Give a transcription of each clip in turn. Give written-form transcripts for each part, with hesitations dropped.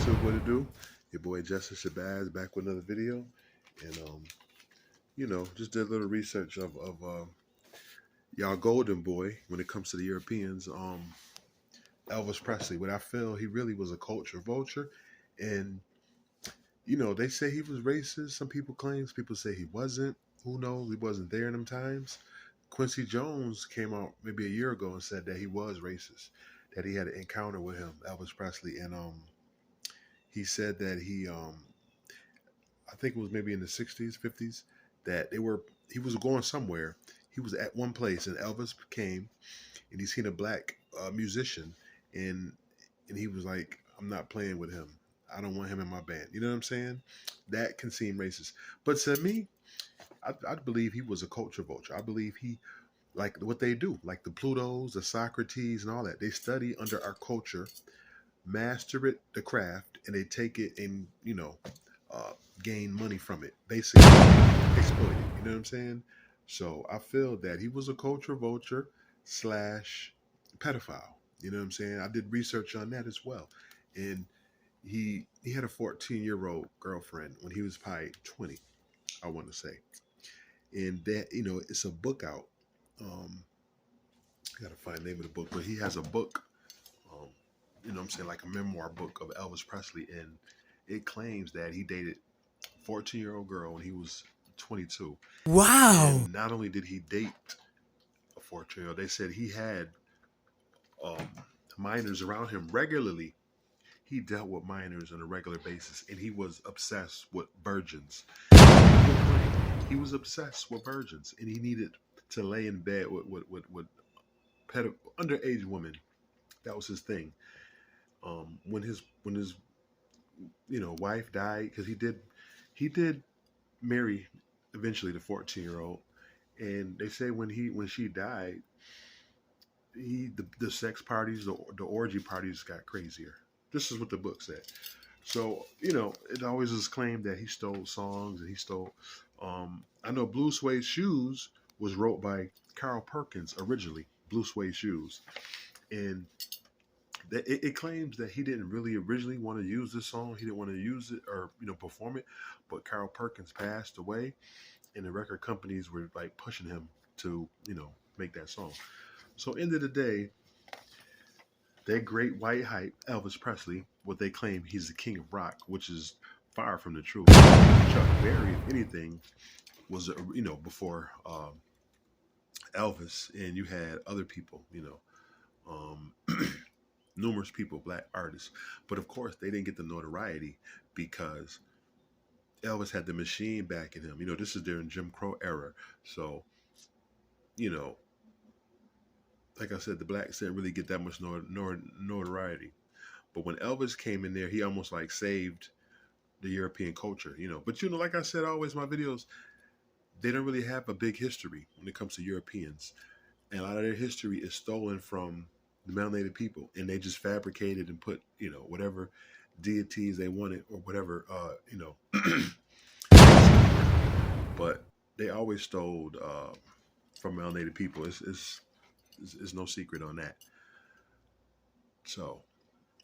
YouTube, what it do? Your boy Justice Shabazz back with another video, and just did a little research of y'all golden boy when it comes to the Europeans. Elvis Presley. What I feel he really was a culture vulture, and they say he was racist. Some people claim, people say he wasn't. Who knows? He wasn't there in them times. Quincy Jones came out maybe a year ago and said that he was racist, that he had an encounter with him, Elvis Presley, and he said that I think it was maybe in the 60s, 50s, that he was going somewhere. He was at one place and Elvis came and he seen a black musician and he was like, I'm not playing with him. I don't want him in my band. You know what I'm saying? That can seem racist. But to me, I believe he was a culture vulture. I believe he, like what they do, like the Plutos, the Socrates, and all that. They study under our culture, master it, the craft, and they take it and uh, gain money from it. Basically, exploit it. You know what I'm saying? So I feel that he was a culture vulture slash pedophile. You know what I'm saying? I did research on that as well, and he had a 14-year-old girlfriend when he was probably 20. I want to say, and that it's a book out. I gotta find the name of the book, but he has a book. Um, what I'm saying, like a memoir book of Elvis Presley, and it claims that he dated a 14-year-old girl when he was 22. Wow. And not only did he date a 14-year-old, they said he had um, minors around him regularly. He dealt with minors on a regular basis, and he was obsessed with virgins. He was obsessed with virgins, and he needed to lay in bed with underage women. That was his thing. When his wife died, because he did marry eventually the 14-year-old, and they say when she died, the sex parties, the orgy parties got crazier. This is what the book said. So it always is claimed that he stole songs and he stole. I know Blue Suede Shoes was wrote by Carl Perkins originally. Blue Suede Shoes, and it claims that he didn't really originally want to use this song. He didn't want to use it or perform it, but Carl Perkins passed away, and the record companies were like pushing him to make that song. So end of the day, that great white hype, Elvis Presley, what they claim he's the king of rock, which is far from the truth. Chuck Berry, if anything, was before Elvis, and you had other people, um, numerous people, black artists, but of course they didn't get the notoriety because Elvis had the machine backing him. This is during Jim Crow era, so you know, like I said, the blacks didn't really get that much notoriety. But when Elvis came in there, he almost like saved the European culture, But like I said, always in my videos, they don't really have a big history when it comes to Europeans, and a lot of their history is stolen from the melanated people, and they just fabricated and put whatever deities they wanted or whatever but they always stole from melanated people. It's no secret on that. So,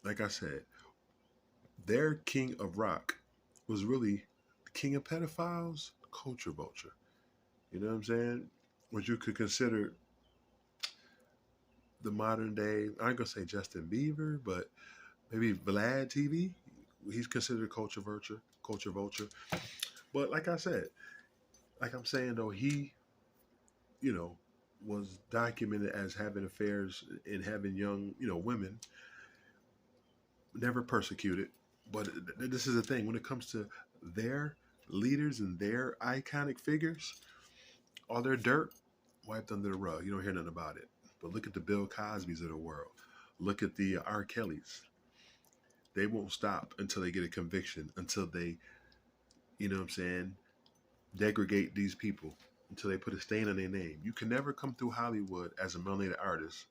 like I said, their king of rock was really the king of pedophiles, culture vulture. You know what I'm saying? What you could consider the modern day, I ain't gonna say Justin Bieber, but maybe Vlad TV. He's considered culture vulture. But like I said, like I'm saying though, he, you know, was documented as having affairs and having young, women, never persecuted. But this is the thing when it comes to their leaders and their iconic figures, all their dirt wiped under the rug. You don't hear nothing about it. But look at the Bill Cosbys of the world. Look at the R. Kellys. They won't stop until they get a conviction, until they, what I'm saying, degrade these people, until they put a stain on their name. You can never come through Hollywood as a melanated artist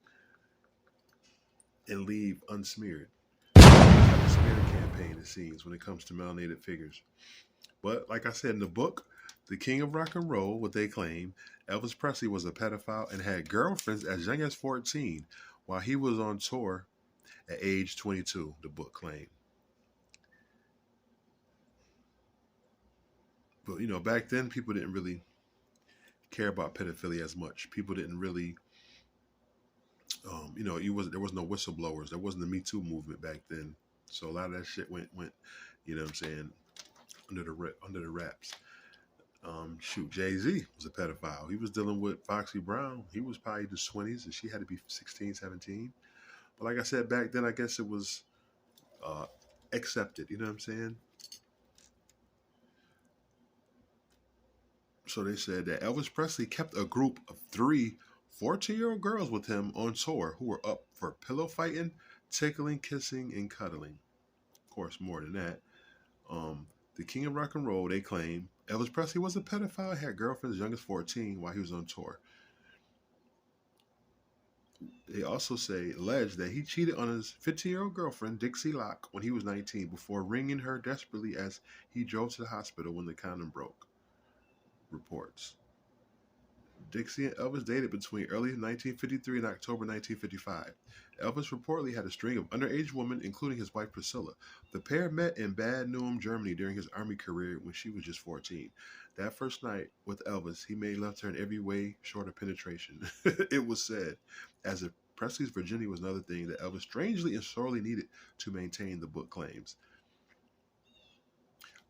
and leave unsmeared. Have a smear campaign, it seems, when it comes to melanated figures. But like I said in the book, the king of rock and roll, what they claim, Elvis Presley was a pedophile and had girlfriends as young as 14 while he was on tour at age 22, the book claimed. But you know, back then people didn't really care about pedophilia as much. People didn't really, you know, there was no whistleblowers. There wasn't the Me Too movement back then. So a lot of that shit went, you know what I'm saying, under the wraps. Shoot, Jay Z was a pedophile. He was dealing with Foxy Brown. He was probably in his 20s, and she had to be 16, 17. But like I said, back then, I guess it was uh, accepted. You know what I'm saying? So they said that Elvis Presley kept a group of three 14-year-old girls with him on tour who were up for pillow fighting, tickling, kissing, and cuddling. Of course, more than that. Um, the king of rock and roll, they claim Elvis Presley was a pedophile, had girlfriends as young as 14 while he was on tour. They also say, alleged that he cheated on his 15-year-old girlfriend, Dixie Locke, when he was 19 before ringing her desperately as he drove to the hospital when the condom broke. Reports. Dixie and Elvis dated between early 1953 and October 1955. Elvis reportedly had a string of underage women, including his wife Priscilla. The pair met in Bad Neum, Germany during his army career when she was just 14. That first night with Elvis, he made love to her in every way short of penetration. It was said, as if Presley's virginity was another thing that Elvis strangely and sorely needed to maintain, the book claims.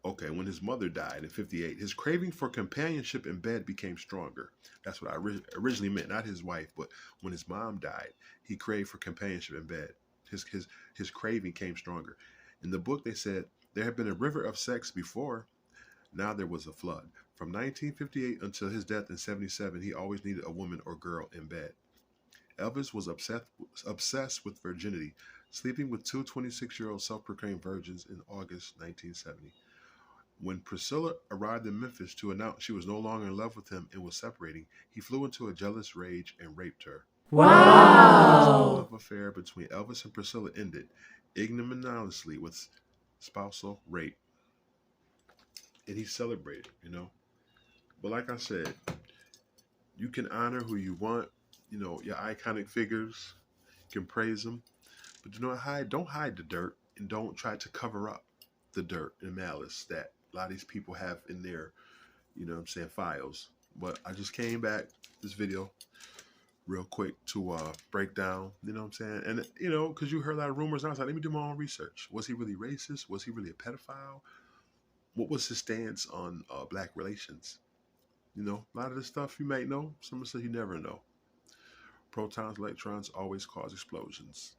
Okay, when his mother died in 58, his craving for companionship in bed became stronger. That's what I originally meant, not his wife, but when his mom died, he craved for companionship in bed. His craving came stronger. In the book, they said there had been a river of sex before, now there was a flood. From 1958 until his death in 77, he always needed a woman or girl in bed. Elvis was obsessed with virginity, sleeping with two 26-year-old self-proclaimed virgins in August 1970. When Priscilla arrived in Memphis to announce she was no longer in love with him and was separating, he flew into a jealous rage and raped her. Wow! Love affair between Elvis and Priscilla ended ignominiously with spousal rape. And he celebrated, you know. But like I said, you can honor who you want, you know, your iconic figures, you can praise them, but don't hide the dirt and don't try to cover up the dirt and malice that a lot of these people have in their, you know what I'm saying, files. But I just came back this video real quick to break down, you know what I'm saying? And, you know, because you heard a lot of rumors, and I was like, let me do my own research. Was he really racist? Was he really a pedophile? What was his stance on black relations? You know, a lot of the stuff you might know, some of the stuff you never know. Protons, electrons always cause explosions.